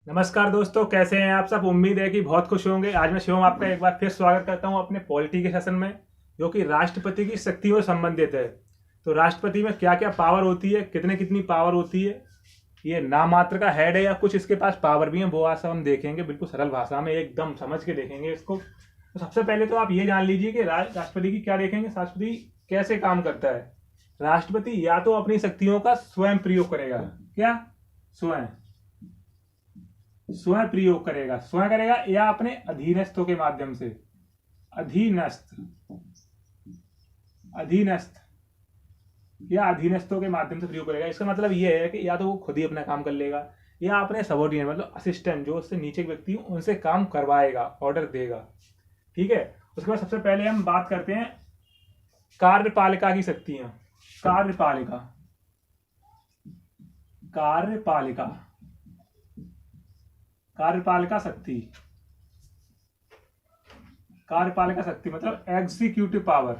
नमस्कार दोस्तों, कैसे हैं आप सब। उम्मीद है कि बहुत खुश होंगे। आज मैं शिवम आपका एक बार फिर स्वागत करता हूं अपने पॉलिटी के सेशन में, जो कि राष्ट्रपति की शक्तियों से संबंधित है। तो राष्ट्रपति में क्या क्या पावर होती है, कितने कितनी पावर होती है, ये नाम मात्र का हेड है या कुछ इसके पास पावर भी है, वो आज सब हम देखेंगे। बिल्कुल सरल भाषा में एकदम समझ के देखेंगे इसको। तो सबसे पहले तो आप ये जान लीजिए कि राष्ट्रपति की क्या देखेंगे, राष्ट्रपति कैसे काम करता है। राष्ट्रपति या तो अपनी शक्तियों का स्वयं प्रयोग करेगा, क्या स्वयं स्वयं प्रयोग करेगा, स्वयं करेगा, या अपने अधीनस्थों के माध्यम से, अधीनस्थ अधीनस्थ या अधीनस्थों के माध्यम से प्रयोग करेगा। इसका मतलब यह है कि या तो वो खुद ही अपना काम कर लेगा या अपने सबॉर्डिनेट मतलब असिस्टेंट जो उससे नीचे के व्यक्ति उनसे काम करवाएगा, ऑर्डर देगा। ठीक है। उसके बाद सबसे पहले हम बात करते हैं कार्यपालिका की शक्तियां। कार्यपालिका कार्यपालिका कार्यपालिका शक्ति कार्यपालिका शक्ति मतलब एग्जीक्यूटिव पावर।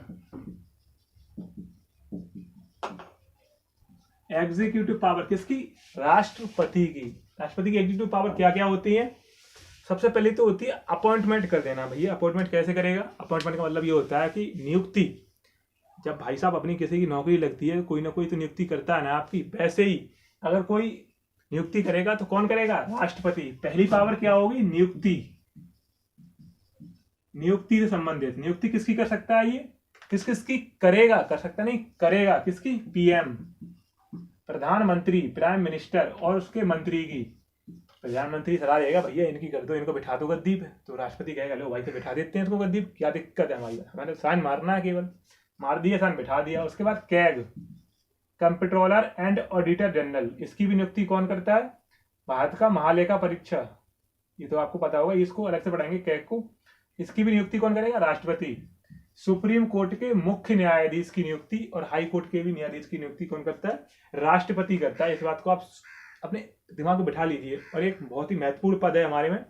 एग्जीक्यूटिव पावर किसकी? राष्ट्रपति की। राष्ट्रपति की एग्जीक्यूटिव पावर क्या क्या होती है? सबसे पहले तो होती है अपॉइंटमेंट कर देना। भैया अपॉइंटमेंट कैसे करेगा? अपॉइंटमेंट का मतलब ये होता है कि नियुक्ति। जब भाई साहब अपनी किसी की नौकरी लगती है, कोई ना कोई तो नियुक्ति करता है ना आपकी। वैसे ही अगर कोई नियुक्ति करेगा तो कौन करेगा? राष्ट्रपति। पहली पावर क्या होगी? नियुक्ति। नियुक्ति से संबंधित। नियुक्ति किसकी कर सकता है? ये किसकी करेगा? कर सकता नहीं, करेगा। किसकी? पीएम, प्रधानमंत्री, प्राइम मिनिस्टर और उसके मंत्री की। प्रधानमंत्री सलाह देगा, भैया इनकी कर दो, इनको बिठा दो गद्दी पे। तो राष्ट्रपति कहेगा, लो भाई से बिठा देते हैं इसको गद्दी पे, क्या दिक्कत है हमारी? हमारे साइन मारना है, केवल मार दिया, साइन बिठा दिया। उसके बाद CAG, comptroller and auditor general. इसकी भी नियुक्ति कौन करता है? भारत का महालेखा परीक्षक। ये तो आपको पता होगा, इसको अलग से पढ़ाएंगे कैग को। इसकी भी नियुक्ति कौन करेगा? राष्ट्रपति। सुप्रीम कोर्ट के मुख्य न्यायाधीश की नियुक्ति और हाई कोर्ट के भी न्यायाधीश की नियुक्ति कौन करता है? राष्ट्रपति करता है। इस बात को आप अपने दिमाग में बिठा लीजिए। और एक बहुत ही महत्वपूर्ण पद है हमारे में,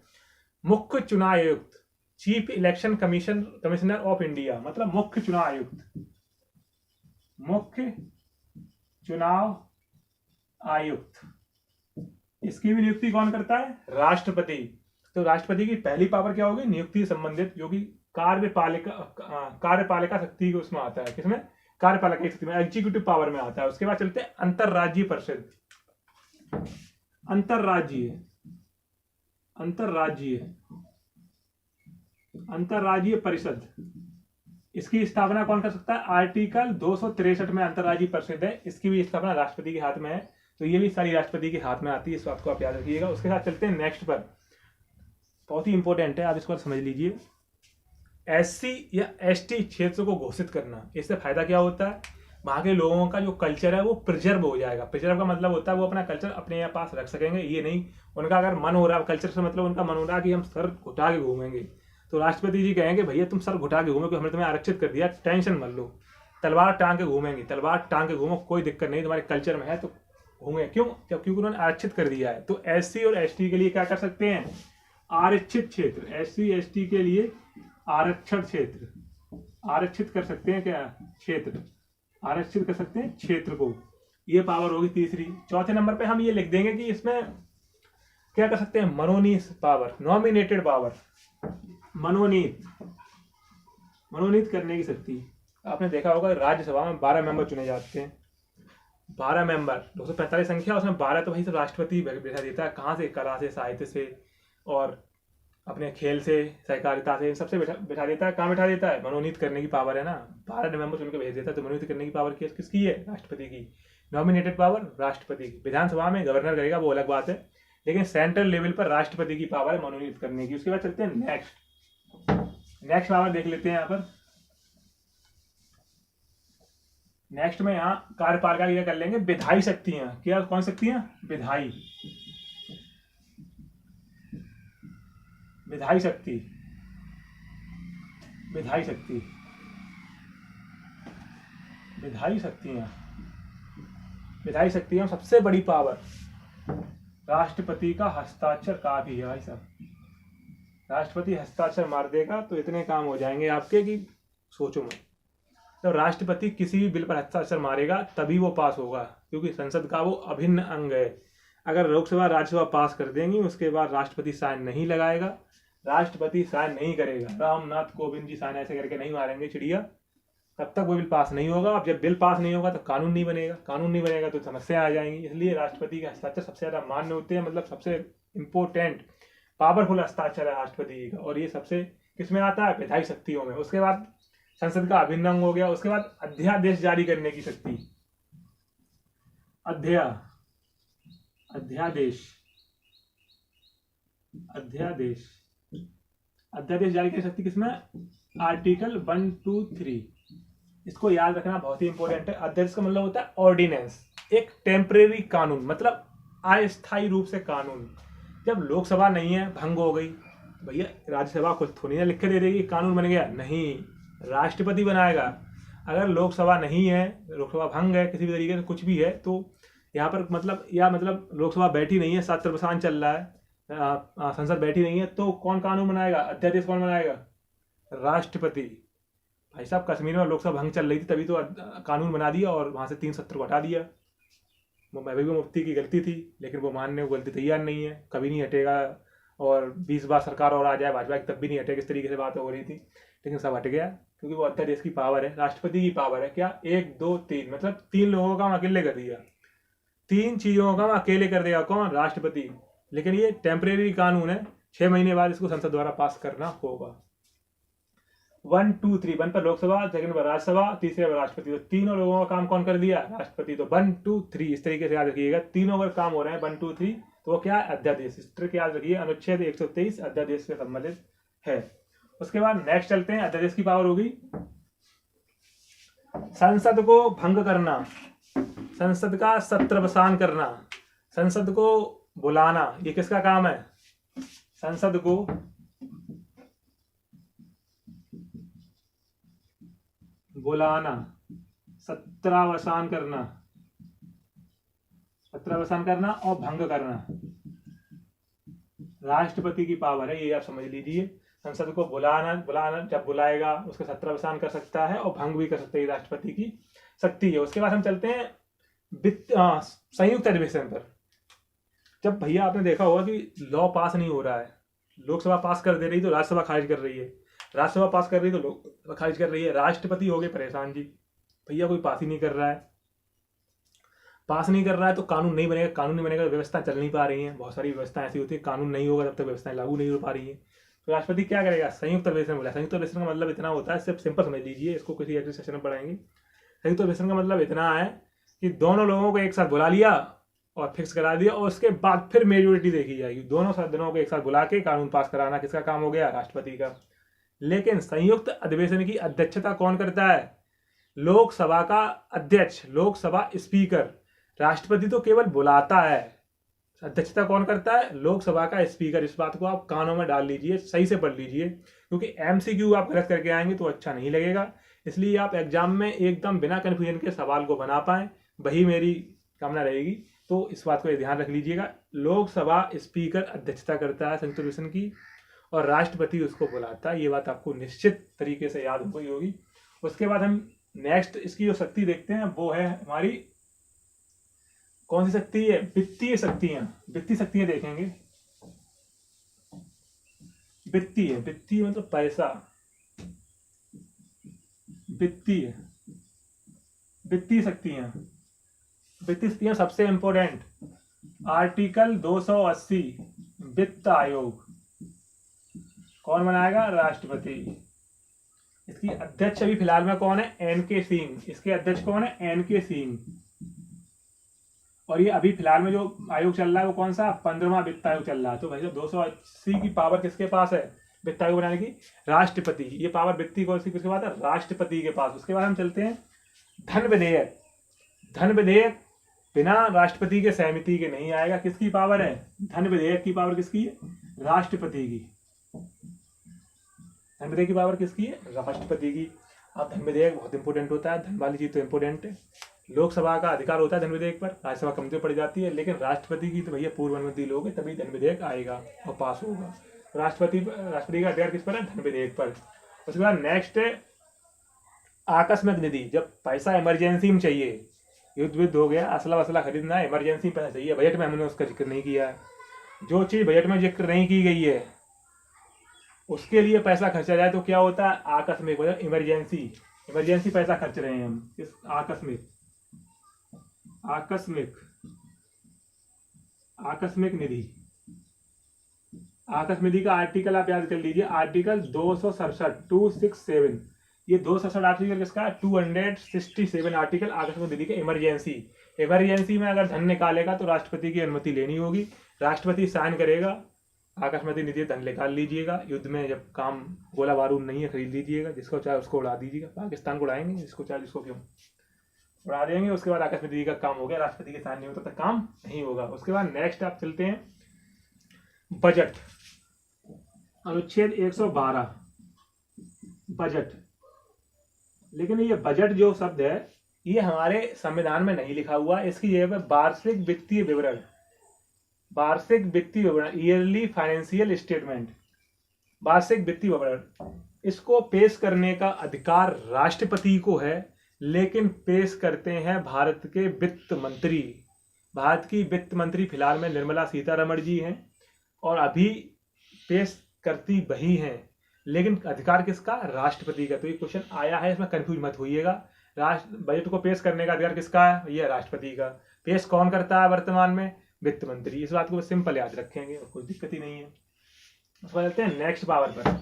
मुख्य चुनाव आयुक्त, chief election commissioner of India. मतलब मुख्य चुनाव आयुक्त। मुख्य चुनाव आयुक्त, इसकी भी नियुक्ति कौन करता है? राष्ट्रपति। तो राष्ट्रपति की पहली पावर क्या होगी? नियुक्ति से संबंधित, जो कि कार्यपालिका शक्ति उसमें आता है। किसमें? कार्यपालिका शक्ति में, एग्जीक्यूटिव पावर में आता है। उसके बाद चलते हैं अंतरराज्यीय परिषद। अंतरराज्यीय परिषद, इसकी स्थापना कौन कर सकता है? आर्टिकल 263 में अंतरराज्यीय परिषद है। इसकी भी स्थापना राष्ट्रपति के हाथ में है। तो ये भी सारी राष्ट्रपति के हाथ में आती है। इस बात को आप याद रखिएगा। उसके साथ चलते हैं नेक्स्ट पर, बहुत ही इंपॉर्टेंट है, आप इसको समझ लीजिए। एससी या एसटी क्षेत्र को घोषित करना। इससे फायदा क्या होता है? वहां के लोगों का जो कल्चर है वो प्रिजर्व हो जाएगा। प्रिजर्व का मतलब होता है वो अपना कल्चर अपने पास रख सकेंगे। ये नहीं उनका अगर मन हो रहा है, कल्चर से मतलब उनका मन हो रहा है कि हम सर घुटा के घूमेंगे, तो राष्ट्रपति जी कहेंगे, भैया तुम सर घुटा के घूमो, हमने तुम्हें आरक्षित कर दिया, टेंशन मत लो, तलवार टांग के घूमेंगे, तलवार टांग के घूमो, कोई दिक्कत नहीं, तुम्हारे कल्चर में है तो घूमे। क्यों? क्योंकि उन्होंने आरक्षित कर दिया है। तो एससी और एसटी के लिए क्या कर सकते हैं? आरक्षित क्षेत्र। एससी एसटी के लिए आरक्षण क्षेत्र, आरक्षित कर सकते हैं। क्या? क्षेत्र, आरक्षित कर सकते हैं क्षेत्र को। ये पावर होगी तीसरी। चौथे नंबर पे हम ये लिख देंगे कि इसमें क्या कर सकते हैं? मनोनीत पावर, नॉमिनेटेड पावर, मनोनीत करने की शक्ति। आपने देखा होगा राज्यसभा में 12 मेंबर चुने जाते हैं। 12 मेंबर, 245 संख्या, उसमें 12 तो वही सब राष्ट्रपति बैठा देता है। कहाँ से? कला से, साहित्य से और अपने खेल से, सहकारिता से, इन सबसे बैठा देता है। कहाँ बैठा देता है? मनोनीत करने की पावर है ना। 12 नवंबर चुन के भेज देता है। तो मनोनीत करने की पावर किसकी है? राष्ट्रपति की। नॉमिनेटेड पावर राष्ट्रपति की। विधानसभा में गवर्नर करेगा, वो अलग बात है, लेकिन सेंट्रल लेवल पर राष्ट्रपति की पावर है मनोनीत करने की। उसके बाद चलते हैं नेक्स्ट पावर देख लेते हैं यहाँ पर। नेक्स्ट में यहाँ कार्यपालिका क्या कर लेंगे? विधायी शक्तियां। क्या? कौन शक्तियां? विधायी शक्ति। विधायी शक्तियां सबसे बड़ी पावर राष्ट्रपति का हस्ताक्षर का भी है भाई साहब। राष्ट्रपति हस्ताक्षर मार देगा तो इतने काम हो जाएंगे आपके कि सोचो मत। जब राष्ट्रपति किसी भी बिल पर हस्ताक्षर मारेगा तभी वो पास होगा, क्योंकि संसद का वो अभिन्न अंग है। अगर लोकसभा राज्यसभा पास कर देंगी उसके बाद राष्ट्रपति साइन नहीं लगाएगा, राष्ट्रपति साइन नहीं करेगा, रामनाथ कोविंद जी साइन ऐसे करके नहीं मारेंगे चिड़िया, तब तक वो बिल पास नहीं होगा। अब जब बिल पास नहीं होगा तो कानून नहीं बनेगा, कानून नहीं बनेगा तो समस्या आ जाएंगी। इसलिए राष्ट्रपति के हस्ताक्षर सबसे ज्यादा मान्य होते हैं, मतलब सबसे इंपॉर्टेंट पावरफुल हस्ताक्षर है राष्ट्रपति का, और ये सबसे किसमें आता है, विधायी शक्तियों में। उसके बाद संसद का अभिन्न अंग हो गया। उसके बाद अध्यादेश जारी करने की शक्ति, अध्यादेश जारी करने की शक्ति किसमें, आर्टिकल 123। इसको याद रखना बहुत ही इंपॉर्टेंट है। अध्यादेश का मतलब होता है ऑर्डिनेंस, एक टेम्परेरी कानून, मतलब अस्थायी रूप से कानून। जब लोकसभा नहीं है, भंग हो गई, भैया राज्यसभा खुद थोड़ी ना लिख के दे देगी कानून बन गया, नहीं, राष्ट्रपति बनाएगा। अगर लोकसभा नहीं है, लोकसभा भंग है किसी भी तरीके से, कुछ भी है, तो यहाँ पर मतलब लोकसभा बैठी नहीं है, सत्र प्रसारण चल रहा है, संसद बैठी नहीं है, तो कौन कानून बनाएगा, अध्यादेश कौन बनाएगा, राष्ट्रपति। भाई साहब कश्मीर में लोकसभा भंग चल रही थी, तभी तो कानून बना दिया और वहां से 3 सत्र को हटा दिया। वो महबूबा मुफ्ती की गलती थी, लेकिन वो मानने को गलती तैयार नहीं है, कभी नहीं हटेगा, और 20 बार सरकार और आ जाए भाजपा की तब भी नहीं हटेगा, इस तरीके से बात हो रही थी, लेकिन सब हट गया, क्योंकि वो अध्यादेश की पावर है, राष्ट्रपति की पावर है। क्या, 1 2 3, मतलब 3 लोगों का काम अकेले कर दिया, 3 चीजों का अकेले कर देगा कौन, राष्ट्रपति। लेकिन ये टेम्परेरी कानून है, 6 महीने बाद इसको संसद द्वारा पास करना होगा। 1 2 3, 1 पर लोकसभा, सेकंड पर राज्यसभा, तीसरे पर राष्ट्रपति। तो तीनों लोगों का काम कौन कर दिया, राष्ट्रपति। तो 1 2 3 इस तरीके से याद रखिएगा, तीनों अगर काम हो रहे हैं 1 2 3, तो वो क्या है, अध्यादेश। इस ट्रिक याद रखिए, अनुच्छेद 123 अध्यादेश से संबंधित है। उसके बाद नेक्स्ट चलते हैं, अध्यादेश की पावर होगी संसद को भंग करना, संसद का सत्रवसान करना, संसद को बुलाना। ये किसका काम है, संसद को बुलाना, सत्रावसान करना और भंग करना राष्ट्रपति की पावर है, ये आप समझ लीजिए। संसद को बुलाना जब बुलाएगा उसका सत्रावसान कर सकता है और भंग भी कर सकता है, राष्ट्रपति की शक्ति है। उसके बाद हम चलते हैं संयुक्त अधिवेशन पर। जब भैया आपने देखा होगा कि लॉ पास नहीं हो रहा है, लोकसभा पास कर दे रही तो राज्यसभा खारिज कर रही है, राज्यसभा पास कर रही तो लोकसभा खारिज कर रही है, राष्ट्रपति हो गए परेशान जी, भैया कोई पास ही नहीं कर रहा है, तो कानून नहीं बनेगा, कानून नहीं बनेगा तो व्यवस्था चल नहीं पा रही है। बहुत सारी व्यवस्था ऐसी होती है, कानून नहीं होगा तब तक व्यवस्थाएं लागू नहीं हो पा रही है। तो राष्ट्रपति क्या करेगा, संयुक्त अधिवेशन बोला। संयुक्त अधिवेशन का मतलब इतना होता है, सिर्फ सिंपल समझ लीजिए, इसको किसी अगले सेशन में पढ़ाएंगे। संयुक्त अधिवेशन का मतलब इतना है कि दोनों लोगों को एक साथ बुला लिया और फिक्स करा दिया, और उसके बाद फिर मेजोरिटी देखी जाएगी। दोनों सदनों को एक साथ बुला के कानून पास कराना किसका काम हो गया, राष्ट्रपति का। लेकिन संयुक्त अधिवेशन की अध्यक्षता कौन करता है, लोकसभा का अध्यक्ष, लोकसभा स्पीकर। राष्ट्रपति तो केवल बुलाता है, अध्यक्षता कौन करता है, लोकसभा का स्पीकर। इस बात को आप कानों में डाल लीजिए, सही से पढ़ लीजिए, क्योंकि एमसीक्यू आप गलत करके आएंगे तो अच्छा नहीं लगेगा। इसलिए आप एग्जाम में एकदम बिना कन्फ्यूजन के सवाल को बना पाए, वही मेरी कामना रहेगी। तो इस बात को ध्यान रख लीजिएगा, लोकसभा स्पीकर अध्यक्षता करता है संयुक्त अधिवेशन की, और राष्ट्रपति उसको बुलाता है। ये बात आपको निश्चित तरीके से याद हो गई होगी। उसके बाद हम नेक्स्ट इसकी जो शक्ति देखते हैं वो है हमारी, कौन सी शक्ति है, वित्तीय शक्तियां। वित्तीय शक्तियां देखेंगे, वित्तीय मतलब पैसा, वित्तीय शक्तियां सबसे इंपॉर्टेंट, आर्टिकल 280 वित्त आयोग। कौन बनाएगा, राष्ट्रपति। इसकी अध्यक्ष अभी फिलहाल में कौन है, एन.के. सिंह। इसके अध्यक्ष कौन है, एन.के. सिंह। और ये अभी फिलहाल में जो आयोग चल रहा है वो कौन सा, 15वां वित्त आयोग चल रहा है। तो भाई साहब 280 की पावर किसके पास है, वित्त आयोग बनाने की, राष्ट्रपति। ये पावर वित्तीय कौन सी किसके पास है, राष्ट्रपति के पास। उसके बाद हम चलते हैं धन विधेयक बिना राष्ट्रपति के सहमति के नहीं आएगा। किसकी पावर है, धन विधेयक की पावर किसकी है, राष्ट्रपति की। धन विधेयक की पावर किसकी है, राष्ट्रपति की। अब धन विधेयक बहुत इंपॉर्टेंट होता है, धन वाली चीज तो इंपॉर्टेंट है। लोकसभा का अधिकार होता है धन विधेयक पर, राज्यसभा कमजोर पड़ जाती है, लेकिन राष्ट्रपति की तो भैया पूर्व अनुमति लोगे तभी धन विधेयक आएगा और पास होगा। राष्ट्रपति का अधिकार किस पर है, धन विधेयक पर। उसके बाद नेक्स्ट है आकस्मिक निधि। जब पैसा इमरजेंसी में चाहिए, युद्ध विद्ध हो गया, असला वसला खरीदना है, इमरजेंसी पैसा चाहिए, बजट में हमने उसका जिक्र नहीं किया है। जो चीज़ बजट में जिक्र नहीं की गई है उसके लिए पैसा खर्चा जाए तो क्या होता है, आकस्मिक, मतलब इमरजेंसी। इमरजेंसी पैसा खर्च रहे हैं हम, इस आकस्मिक, आकस्मिक, आकस्मिक निधि। आकस्मिक निधि का आर्टिकल आप याद कर लीजिए, आर्टिकल 267, 267। ये 267 आर्टिकल किसका, 267 आर्टिकल आकस्मिक निधि के इमरजेंसी। इमरजेंसी में अगर धन निकालेगा तो राष्ट्रपति की अनुमति लेनी होगी, राष्ट्रपति साइन करेगा, आकस्मिक निधि धन निकाल लीजिएगा। युद्ध में जब काम गोला बारूद नहीं है खरीद लीजिएगा, जिसको चाहे उसको उड़ा दीजिएगा, पाकिस्तान को उड़ाएंगे, जिसको चाहे जिसको क्यों उड़ा देंगे। उसके बाद आकस्मिक निधि का काम हो गया, राष्ट्रपति के साइन नहीं होता तब काम नहीं होगा। उसके बाद नेक्स्ट आप चलते हैं बजट, अनुच्छेद 112 बजट। लेकिन ये बजट जो शब्द है ये हमारे संविधान में नहीं लिखा हुआ, इसकी जगह पे वार्षिक वित्तीय विवरण, वार्षिक वित्तीय विवरण, ईयरली फाइनेंशियल स्टेटमेंट, वार्षिक वित्तीय विवरण, इसको पेश करने का अधिकार राष्ट्रपति को है, लेकिन पेश करते हैं भारत के वित्त मंत्री। भारत की वित्त मंत्री फिलहाल में निर्मला सीतारमण जी हैं और अभी पेश करती वही हैं, लेकिन अधिकार किसका, राष्ट्रपति का। तो ये क्वेश्चन आया है, इसमें कंफ्यूज मत होइएगा। बजट को पेश करने का अधिकार किसका है, ये राष्ट्रपति का। पेश कौन करता है वर्तमान में, वित्त मंत्री। इस बात को सिंपल याद रखेंगे, कोई दिक्कत ही नहीं है। उसको चलते हैं नेक्स्ट पावर पर।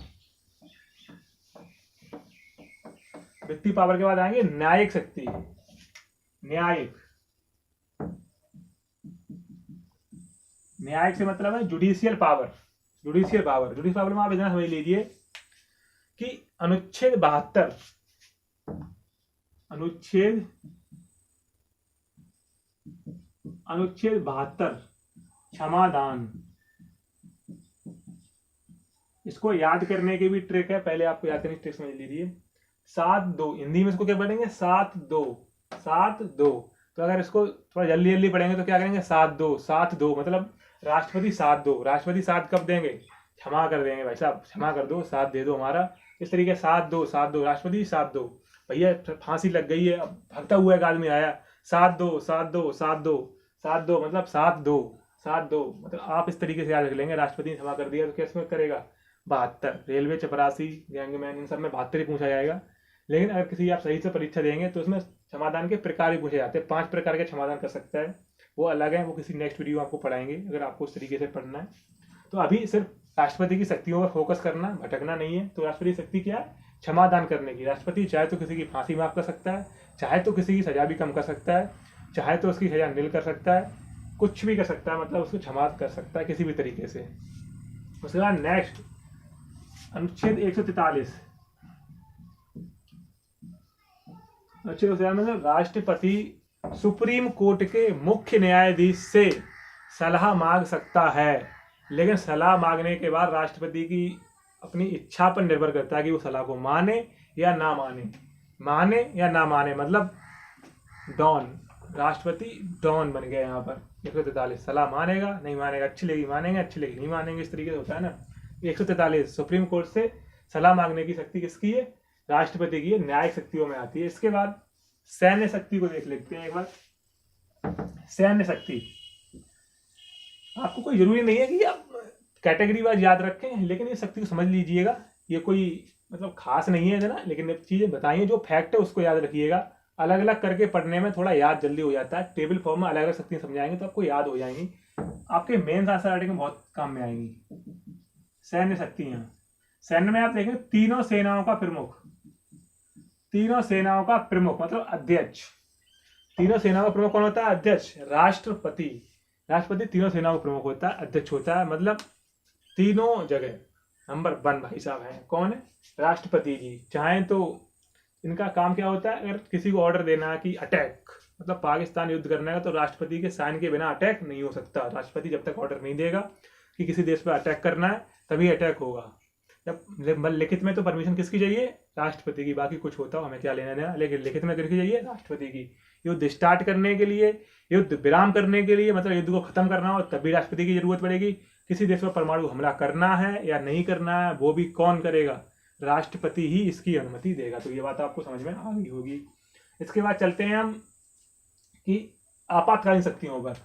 वित्तीय पावर के बाद आएंगे न्यायिक शक्ति, न्यायिक, न्यायिक से मतलब है judicial power. Judicial power, judicial power में आप इतना समझ लीजिए कि अनुच्छेद 72, अनुच्छेद 72 क्षमादान, इसको याद करने की भी ट्रिक है, पहले आपको याद करने की ट्रिक समझ लीजिए। 7-2 हिंदी में इसको क्या पढ़ेंगे, 7-2, 7-2। तो अगर इसको थोड़ा जल्दी जल्दी पढ़ेंगे तो क्या करेंगे, 7-2, 7-2 मतलब राष्ट्रपति 7-2, राष्ट्रपति 7 कब देंगे, क्षमा कर देंगे, भाई साहब क्षमा कर दो, 7 दे दो हमारा। इस तरीके 7-2, 7-2, राष्ट्रपति 7-2। भैया फांसी लग गई है, अब भागता हुआ एक आदमी आया, 7-2, 7-2, 7-2, 7-2 मतलब 7-2, 7-2 मतलब आप इस तरीके से याद रख लेंगे। राष्ट्रपति ने क्षमा कर दिया तो कैसे करेगा, 72। रेलवे, चपरासी, गैंगमैन, इन सब में 72 ही पूछा जाएगा। लेकिन अगर किसी आप सही से परीक्षा देंगे तो उसमें क्षमादान के प्रकार भी पूछे जाते हैं, 5 प्रकार के क्षमादान कर सकता है, वो अलग है, वो किसी नेक्स्ट वीडियो आपको पढ़ाएंगे अगर आपको उस तरीके से पढ़ना है। तो अभी सिर्फ राष्ट्रपति की शक्तियों पर फोकस करना, भटकना नहीं है। तो राष्ट्रपति की शक्ति क्या है, क्षमादान करने की। राष्ट्रपति चाहे तो किसी की फांसी माफ कर सकता है, चाहे तो किसी की सजा भी कम कर सकता है, चाहे तो उसकी सजा निल कर सकता है, कुछ भी कर सकता है, मतलब उसको क्षमा कर सकता है किसी भी तरीके से। उसके बाद नेक्स्ट अनुच्छेद 143, अनुच्छेद 143 मतलब राष्ट्रपति सुप्रीम कोर्ट के मुख्य न्यायाधीश से सलाह मांग सकता है, लेकिन सलाह मांगने के बाद राष्ट्रपति की अपनी इच्छा पर निर्भर करता है कि वो सलाह को माने या ना माने, माने या ना माने। मतलब डॉन, राष्ट्रपति डॉन बन गया यहाँ पर। 143 सलाह मानेगा नहीं मानेगा, अच्छी लगी मानेंगे, अच्छी लगी नहीं मानेंगे, इस तरीके से होता है ना। 143 सुप्रीम कोर्ट से सलाह मांगने की शक्ति किसकी है, राष्ट्रपति की है, न्यायिक शक्तियों में आती है। इसके बाद सैन्य शक्ति को देख लेते हैं एक बार। सैन्य शक्ति, आपको कोई जरूरी नहीं है कि आप कैटेगरी वाइज याद रखें, लेकिन ये शक्ति को समझ लीजिएगा। ये कोई मतलब खास नहीं है ना, लेकिन चीजें बताइए जो फैक्ट है उसको याद रखिएगा। अलग अलग करके पढ़ने में थोड़ा याद जल्दी हो जाता है, टेबल फॉर्म में अलग अलग शक्तियां समझाएंगे तो आपको याद हो जाएंगी, आपके मेन आंसर राइटिंग में बहुत काम में आएंगी। सैन्य शक्तियां, सैन्य में आप देखें तीनों सेनाओं का प्रमुख, तीनों सेनाओं का प्रमुख मतलब अध्यक्ष। तीनों सेनाओं का प्रमुख कौन होता है, अध्यक्ष, राष्ट्रपति। राष्ट्रपति तीनों सेनाओं का प्रमुख होता है, अध्यक्ष होता है, मतलब तीनों जगह नंबर 1 भाई साहब हैं, कौन है, राष्ट्रपति जी। चाहें तो इनका काम क्या होता है, अगर किसी को ऑर्डर देना है कि अटैक, मतलब पाकिस्तान युद्ध करना है, तो राष्ट्रपति के साइन के बिना अटैक नहीं हो सकता। राष्ट्रपति जब तक ऑर्डर नहीं देगा कि किसी देश पर अटैक करना है तभी अटैक होगा। जब लिखित में तो परमिशन किसकी चाहिए, राष्ट्रपति की। बाकी कुछ होता हो हमें क्या लेना देना, लेकिन लिखित में किसकी चाहिए, राष्ट्रपति की। युद्ध स्टार्ट करने के लिए, युद्ध विराम करने के लिए, मतलब युद्ध को खत्म करना हो तभी राष्ट्रपति की जरूरत पड़ेगी। किसी देश पर परमाणु हमला करना है या नहीं करना है वो भी कौन करेगा, राष्ट्रपति ही इसकी अनुमति देगा। तो ये बात आपको समझ में आ गई होगी। इसके बाद चलते हैं हम कि आपातकालीन शक्तियों पर,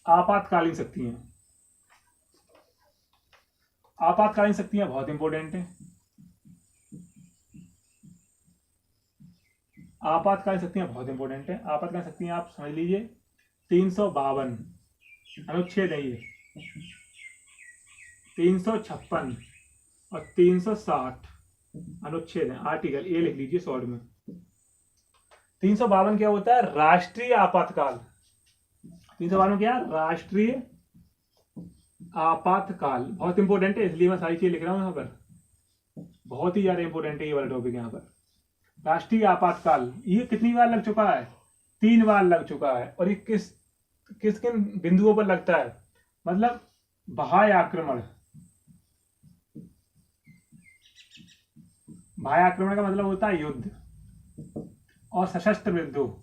आपातकालीन शक्तियां, आपातकालीन शक्तियां बहुत इंपॉर्टेंट है। आपातकालीन शक्तियां बहुत इंपॉर्टेंट है। आपातकालीन शक्तियां आप समझ लीजिए 352 अनुच्छेद है ये, 356 और 360 अनुच्छेद है, आर्टिकल ए लिख लीजिए शॉर्ट में। 352 क्या होता है? राष्ट्रीय आपातकाल। 352 क्या? राष्ट्रीय आपातकाल। बहुत इंपॉर्टेंट है, इसलिए मैं सारी चीज लिख रहा हूं यहाँ पर, बहुत ही ज्यादा इंपॉर्टेंट है ये वाला टॉपिक यहाँ पर। राष्ट्रीय आपातकाल ये कितनी बार लग चुका है? 3 बार लग चुका है। और ये किस किन बिंदुओं पर लगता है? मतलब बाह्य आक्रमण, बाह्य आक्रमण का मतलब होता है युद्ध, और सशस्त्र विद्रोह,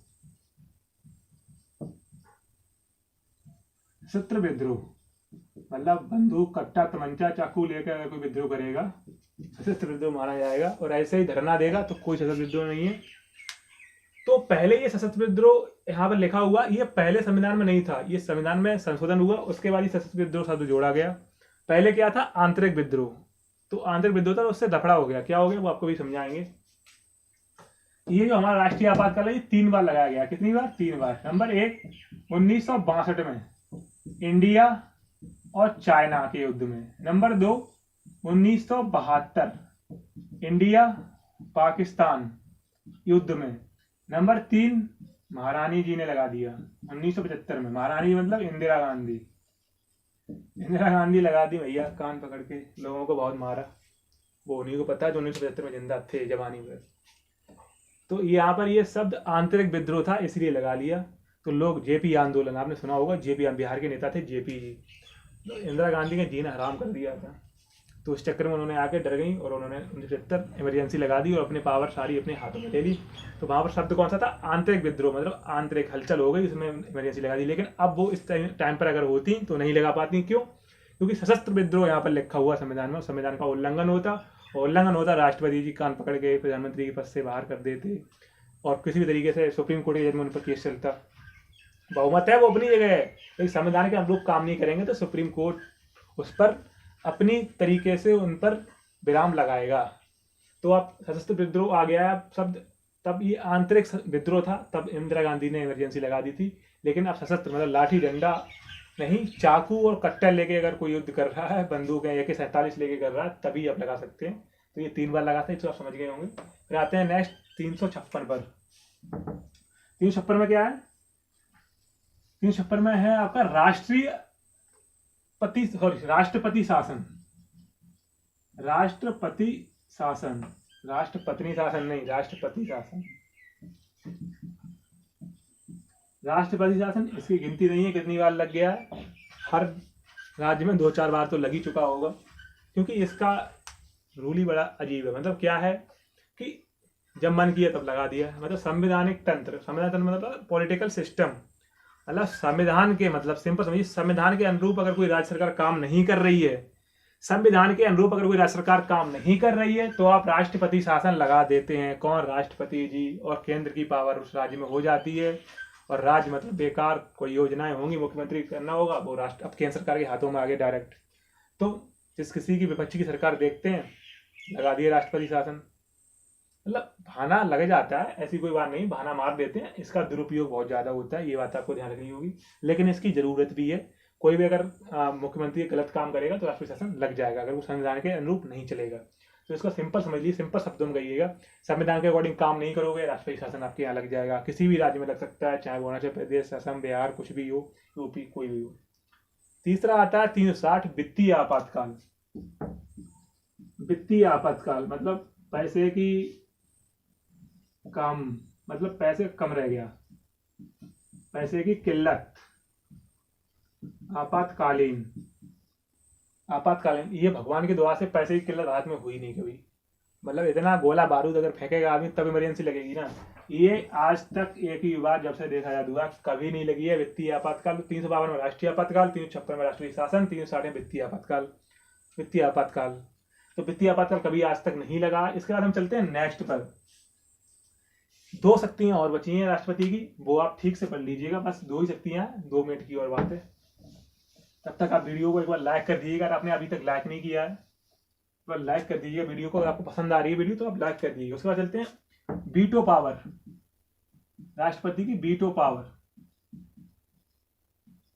सशस्त्र विद्रोह मतलब बंदूक, कट्टा, तमंचा, चाकू लेकर अगर कोई विद्रोह करेगा सशस्त्र विद्रोह माना जाएगा। और ऐसे ही धरना देगा तो कोई सशस्त्र विद्रोह नहीं है। तो पहले ये सशस्त्र विद्रोह यहाँ पर लिखा हुआ, ये पहले संविधान में नहीं था, ये संविधान में संशोधन हुआ, उसके बाद ये सशस्त्र विद्रोह शब्द जोड़ा गया। पहले क्या था? आंतरिक विद्रोह। तो आंतरिक विद्रोह था, उससे दफड़ा हो गया। क्या हो गया वो आपको भी समझाएंगे। ये जो हमारा राष्ट्रीय आपातकाल है ये 3 बार लगाया गया। कितनी बार? 3 बार। नंबर 1 1962 में इंडिया और चाइना के युद्ध में। नंबर 2 1972 इंडिया पाकिस्तान युद्ध में। नंबर 3 महारानी जी ने लगा दिया 1975 में। महारानी मतलब इंदिरा गांधी। इंदिरा गांधी लगा दी भैया, कान पकड़ के लोगों को बहुत मारा। वो उन्हीं को पता है जो 1975 में जिंदा थे जवानी में। तो यहाँ पर ये शब्द आंतरिक विद्रोह था इसलिए लगा लिया। तो लोग जेपी आंदोलन आपने सुना होगा, जेपी बिहार के नेता थे जेपी जी। तो इंदिरा गांधी ने जीना हराम कर दिया था, तो उस चक्कर में उन्होंने आके डर गई और उन्होंने 1975 इमरजेंसी लगा दी और अपने पावर सारी अपने हाथों में ले ली। तो वहाँ पर शब्द कौन सा था? आंतरिक विद्रोह, मतलब आंतरिक हलचल हो गई, उसमें इमरजेंसी लगा दी। लेकिन अब वो इस टाइम पर अगर होती तो नहीं लगा पाती। क्यों? क्योंकि सशस्त्र विद्रोह यहाँ पर लिखा हुआ संविधान में, संविधान का उल्लंघन होता, राष्ट्रपति जी कान पकड़ के प्रधानमंत्री के पद से बाहर कर देते और किसी भी तरीके से सुप्रीम कोर्ट के जज में उन पर केस चलता। बहुमत है वो अपनी जगह है, लेकिन संविधान के अनुरूप काम नहीं करेंगे तो सुप्रीम कोर्ट उस पर अपनी तरीके से उन पर विराम लगाएगा। तो अब सशस्त्र विद्रोह आ गया है शब्द, तब ये आंतरिक विद्रोह था, तब इंदिरा गांधी ने इमरजेंसी लगा दी थी। लेकिन अब सशस्त्र मतलब लाठी डंडा नहीं, चाकू और कट्टा लेके अगर कोई युद्ध कर रहा है, बंदूक है AK-47 लेके कर रहा है, तभी आप लगा सकते हैं। तो ये 3 बार लगाते हैं, तो आप समझ गए होंगे। फिर आते हैं नेक्स्ट 356 पर। 356 में क्या है? 356 में है आपका राष्ट्रपति शासन। राष्ट्रपति शासन, राष्ट्रपत्नी शासन नहीं, राष्ट्रपति शासन। राष्ट्रपति शासन, इसकी गिनती नहीं है कितनी बार लग गया है। हर राज्य में 2-4 बार तो लग ही चुका होगा, क्योंकि इसका रूल ही बड़ा अजीब है। मतलब क्या है कि जब मन किया तब लगा दिया। मतलब संवैधानिक तंत्र, संविधान तंत्र मतलब पॉलिटिकल सिस्टम, मतलब संविधान के मतलब सिंपल समझिए, संविधान के अनुरूप अगर कोई राज्य सरकार काम नहीं कर रही है, संविधान के अनुरूप अगर कोई राज्य सरकार काम नहीं कर रही है, तो आप राष्ट्रपति शासन लगा देते हैं। कौन? राष्ट्रपति जी। और केंद्र की पावर उस राज्य में हो जाती है, और राज्य मतलब बेकार कोई योजनाएं होंगी, मुख्यमंत्री करना होगा, वो राष्ट्र अब केंद्र सरकार के हाथों में आ गए डायरेक्ट। तो जिस किसी की विपक्षी की सरकार देखते हैं, लगा दिए राष्ट्रपति शासन। मतलब बहाना लग जाता है, ऐसी कोई बात नहीं, बहाना मार देते हैं। इसका दुरुपयोग बहुत ज्यादा होता है, ये बात आपको ध्यान रखनी होगी। लेकिन इसकी जरूरत भी है। कोई भी अगर मुख्यमंत्री गलत काम करेगा तो राष्ट्रपति शासन लग जाएगा, अगर वो संविधान के अनुरूप नहीं चलेगा। तो इसको सिंपल समझ लीजिए, सिंपल शब्दों में कहिएगा, संविधान के अकॉर्डिंग काम नहीं करोगे, राष्ट्रपति शासन आपके यहाँ लग जाएगा। किसी भी राज्य में लग सकता है, चाहे वो अरुणाचल प्रदेश, असम, बिहार, कुछ भी हो, यूपी, कोई भी हो। तीसरा आता है 360 वित्तीय आपातकाल। वित्तीय आपातकाल मतलब पैसे की कम, मतलब पैसे कम रह गया, पैसे की किल्लत। आपातकालीन, आपातकालीन ये भगवान की दुआ से पैसे की किल्लत हाथ में हुई नहीं कभी। मतलब इतना गोला बारूद अगर फेंकेगा आदमी तब इमरजेंसी लगेगी ना। ये आज तक एक ही बार जब से देखा जाता हुआ कभी नहीं लगी है वित्तीय आपातकाल। 352 में राष्ट्रीय आपातकाल, 356 में राष्ट्रीय शासन, 360 में वित्तीय आपातकाल। वित्तीय आपातकाल, तो वित्तीय आपातकाल कभी आज तक नहीं लगा। इसके बाद हम चलते हैं नेक्स्ट पर। 2 शक्तियां और बची हैं राष्ट्रपति की, वो आप ठीक से पढ़ लीजिएगा। बस 2 ही शक्तियां, 2 मिनट की और बात है। तब तक आप वीडियो को एक बार लाइक कर दीजिएगा, अगर आपने अभी तक लाइक नहीं किया है एक बार लाइक कर दीजिएगा वीडियो को। अगर आपको पसंद आ रही है वीडियो तो आप लाइक कर दीजिएगा। उसके बाद चलते हैं वीटो पावर, राष्ट्रपति की वीटो पावर।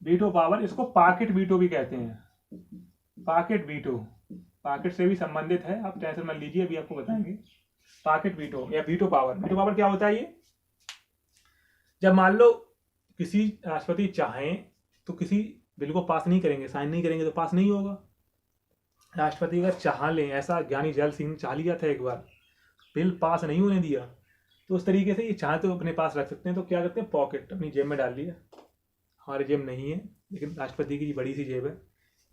वीटो पावर, इसको पॉकेट वीटो भी कहते हैं। पॉकेट वीटो, पॉकेट से भी संबंधित है, आप टेंशन मत लीजिए, अभी आपको बताएंगे। पॉकेट वीटो या वीटो पावर। वीटो पावर क्या होता है ये? जब मान लो किसी राष्ट्रपति चाहें तो किसी बिल को पास नहीं करेंगे, साइन नहीं करेंगे तो पास नहीं होगा। राष्ट्रपति अगर चाह लें, ऐसा ज्ञानी जैल सिंह चाह लिया था एक बार, बिल पास नहीं होने दिया, तो उस तरीके से ये चाहे तो अपने पास रख सकते हैं। तो क्या करते हैं, पॉकेट, अपनी जेब में डाल लिया। हमारी जेब नहीं है, लेकिन राष्ट्रपति की बड़ी सी जेब है,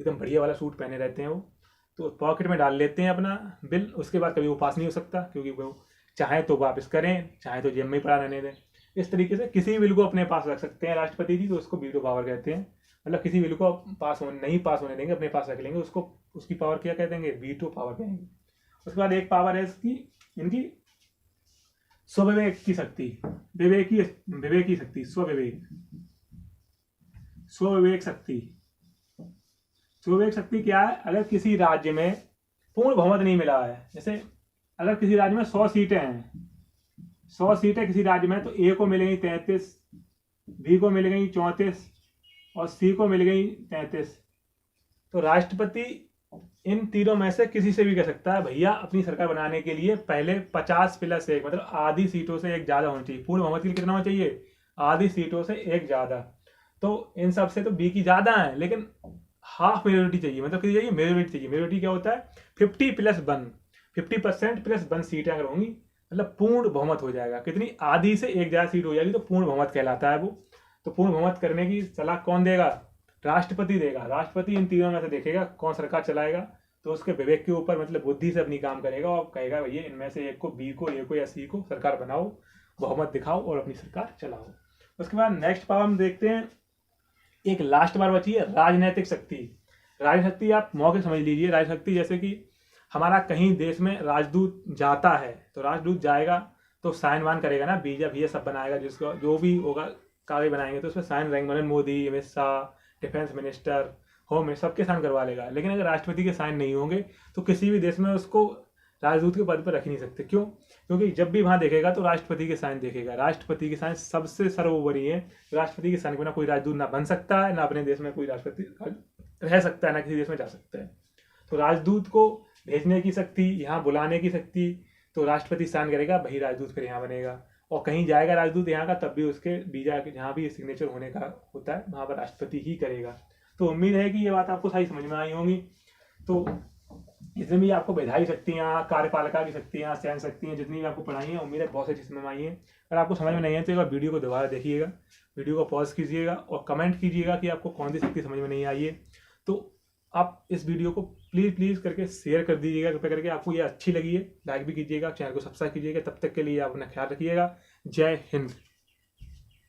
एकदम बढ़िया वाला सूट पहने रहते हैं वो, तो पॉकेट में डाल लेते हैं अपना बिल। उसके बाद कभी वो पास नहीं हो सकता, क्योंकि वो चाहे तो वापस करें, चाहे तो जेब में ही पड़ा रहने दें। इस तरीके से किसी बिल को अपने पास रख सकते हैं राष्ट्रपति जी, तो उसको वीटो पावर कहते हैं। मतलब किसी बिल को नहीं पास होने देंगे, अपने पास रख लेंगे, उसको उसकी पावर क्या कह देंगे, वीटो पावर कहेंगे। उसके बाद एक पावर है इसकी, इनकी स्वविवेक की शक्ति, विवेक की शक्ति, स्वविवेक शक्ति। स्वविवेक शक्ति क्या है? अगर किसी राज्य में पूर्ण बहुमत नहीं मिला है, जैसे अगर किसी राज्य में 100 सीटें हैं, 100 सीटें किसी राज्य में, तो ए को मिलेंगी 33, बी को मिल गई 34 और सी को मिल गई 33। तो राष्ट्रपति इन तीनों में से किसी से भी कह सकता है, भैया अपनी सरकार बनाने के लिए पहले 50+1, मतलब आधी सीटों से एक ज्यादा होनी चाहिए। पूर्ण बहुमत के लिए कितना होना चाहिए? आधी सीटों से एक ज्यादा। तो इन सब से तो बी की ज्यादा है, लेकिन हाफ मेजोरिटी चाहिए। मतलब कितनी चाहिए? मेजोरिटी चाहिए। मेजोरिटी क्या होता है? 50+1, 50%+1 सीटें अगर होंगी, मतलब पूर्ण बहुमत हो जाएगा। कितनी? आधी से एक ज्यादा सीट हो जाएगी, तो पूर्ण बहुमत कहलाता है वो। तो पूर्ण बहुमत करने की सलाह कौन देगा? राष्ट्रपति देगा। राष्ट्रपति इन तीनों में से देखेगा कौन सरकार चलाएगा, तो उसके विवेक के ऊपर, मतलब बुद्धि से अपनी काम करेगा और कहेगा भैया इनमें से एक को, बी को, ए को या सी को सरकार बनाओ, बहुमत दिखाओ और अपनी सरकार चलाओ। उसके बाद नेक्स्ट पावर हम देखते हैं, एक लास्ट बार बची है राजनैतिक शक्ति। राजनैतिक शक्ति आप मौके समझ लीजिए। राजनैतिक शक्ति जैसे कि हमारा कहीं देश में राजदूत जाता है, तो राजदूत जाएगा तो साइन वाइन करेगा ना, बीजा भैया सब बनाएगा, जिसको जो भी होगा कागज बनाएंगे तो उसमें साइन रहेंगे। मतलब Modi, Amit Shah, defence minister, home minister, सबके साइन करवा लेगा। लेकिन अगर राष्ट्रपति के साइन नहीं होंगे तो किसी भी देश में उसको राजदूत के पद पर रख नहीं सकते। क्यों? क्योंकि जब भी वहां देखेगा तो राष्ट्रपति के साइन देखेगा। राष्ट्रपति के साइन सबसे सर्वोपरि है। राष्ट्रपति के साइन के बिना कोई राजदूत ना बन सकता है, ना अपने देश में कोई राष्ट्रपति रह सकता है, ना किसी देश में जा सकता है। तो राजदूत को भेजने की शक्ति, यहाँ बुलाने की शक्ति, तो राष्ट्रपति साइन करेगा, वही राजदूत फिर यहाँ बनेगा। और कहीं जाएगा राजदूत यहाँ का, तब भी उसके वीजा के जहाँ भी सिग्नेचर होने का होता है वहाँ पर राष्ट्रपति ही करेगा। तो उम्मीद है कि ये बात आपको सही समझ में आई होंगी। तो इसमें भी आपको विधायी शक्तियाँ, कार्यपालिका की शक्तियाँ, सैन्य शक्तियाँ जितनी भी आपको पढ़ाई हैं, उम्मीद है बहुत अच्छी समझ में आई है। अगर आपको समझ में नहीं है तो एक बार वीडियो को दोबारा देखिएगा, वीडियो को पॉज कीजिएगा और कमेंट कीजिएगा कि आपको कौन सी शक्ति समझ में नहीं आई है। तो आप इस वीडियो को प्लीज़ करके शेयर कर दीजिएगा, कृपया करके। आपको ये अच्छी लगी है लाइक भी कीजिएगा, चैनल को सब्सक्राइब कीजिएगा। तब तक के लिए आप अपना ख्याल रखिएगा। जय हिंद।